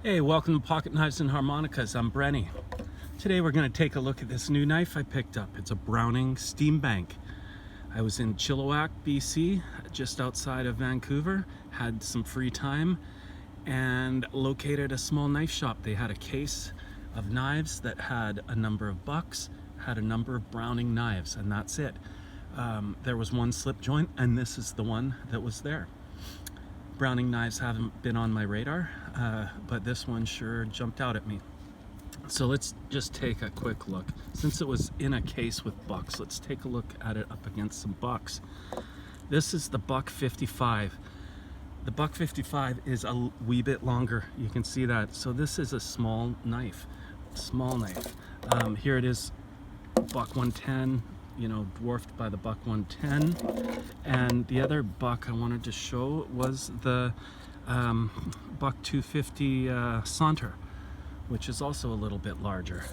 Hey, welcome to Pocket Knives and Harmonicas. I'm Brenny. Today we're going to take a look at this new knife I picked up. It's a Browning Steambank. I was in Chilliwack, BC, just outside of Vancouver, had some free time, and located a small knife shop. They had a case of knives that had a number of bucks, had a number of Browning knives, and that's it. There was one slip joint, and this is the one that was there. Browning knives haven't been on my radar, but this one sure jumped out at me. So let's just take a quick look. Since it was in a case with bucks, let's take a look at it up against some bucks. This is the buck 55. The buck 55 is a wee bit longer. You can see that. So this is a small knife. Here it is, buck 110. You know, dwarfed by the buck 110, and the other buck I wanted to show was the buck 250 Saunter, which is also a little bit larger.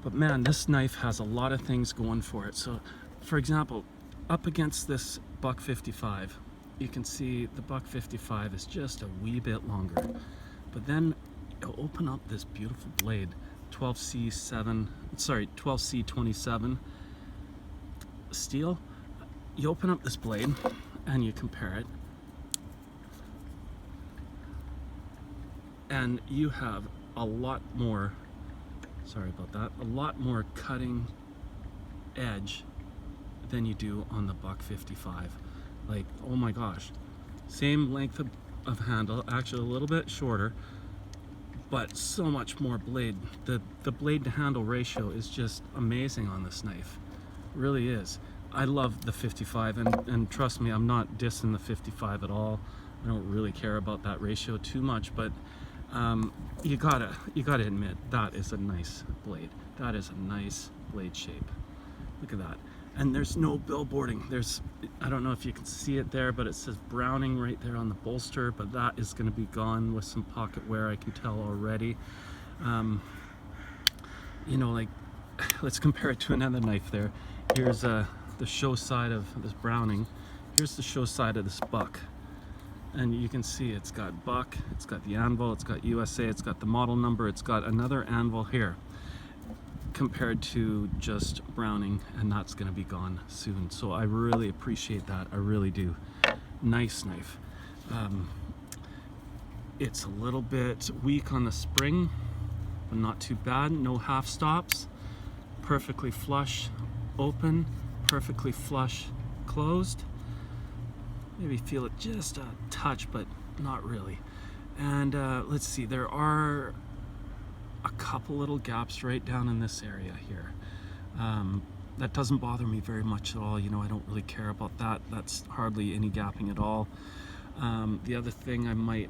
But man, this knife has a lot of things going for it. So for example, up against this buck 55, you can see the buck 55 is just a wee bit longer, but then you'll open up this beautiful blade, 12C27 steel. You open up this blade and you compare it, and you have a lot more, a lot more cutting edge than you do on the buck 55. Like, oh my gosh, same length of handle, actually a little bit shorter, but so much more blade. The blade to handle ratio is just amazing on this knife. Really is. I love the 55, and trust me, I'm not dissing the 55 at all. I don't really care about that ratio too much, but you gotta admit that is a nice blade. That is a nice blade shape. Look at that. And there's no billboarding. I don't know if you can see it there, but it says Browning right there on the bolster, but that is going to be gone with some pocket wear, I can tell already. You know, like, let's compare it to another knife there. Here's the show side of this Browning. Here's the show side of this buck. And you can see it's got buck, it's got the anvil, it's got USA, it's got the model number, it's got another anvil here, compared to just Browning, and that's going to be gone soon. So I really appreciate that. I really do. Nice knife. It's a little bit weak on the spring, but not too bad. No half stops. Perfectly flush open, perfectly flush closed. Maybe feel it just a touch, but not really. And let's see, there are a couple little gaps right down in this area here. That doesn't bother me very much at all. You know, I don't really care about that. That's hardly any gapping at all. The other thing I might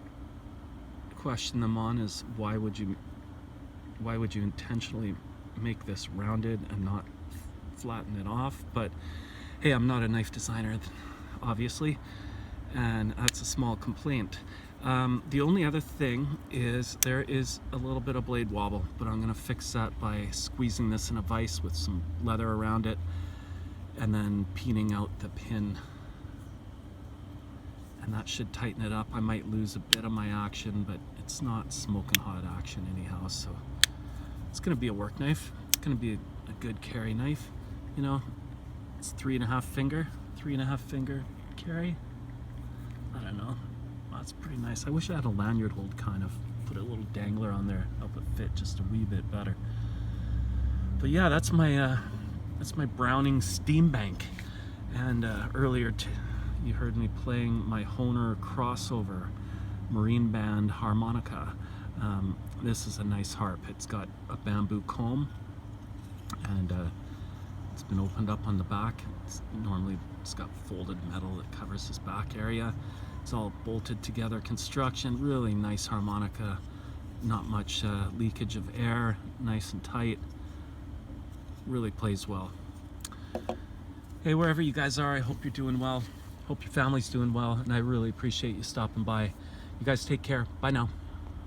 question them on is why would you intentionally make this rounded and not flatten it off? But hey, I'm not a knife designer, obviously, and that's a small complaint. The only other thing is there is a little bit of blade wobble, but I'm going to fix that by squeezing this in a vise with some leather around it and then peening out the pin, and that should tighten it up. I might lose a bit of my action, but it's not smoking hot action anyhow, so it's going to be a work knife. It's going to be a good carry knife. You know, it's 3.5 finger carry. I don't know. That's pretty nice. I wish I had a lanyard hold, kind of put a little dangler on there, help it fit just a wee bit better. But yeah, that's my Browning Steambank. And earlier you heard me playing my Honer crossover marine band harmonica. This is a nice harp. It's got a bamboo comb, and it's been opened up on the back. It's got folded metal that covers this back area. It's all bolted together construction. Really nice harmonica. Not much leakage of air. Nice and tight. Really plays well. Hey, wherever you guys are, I hope you're doing well. Hope your family's doing well, and I really appreciate you stopping by. You guys take care. Bye now.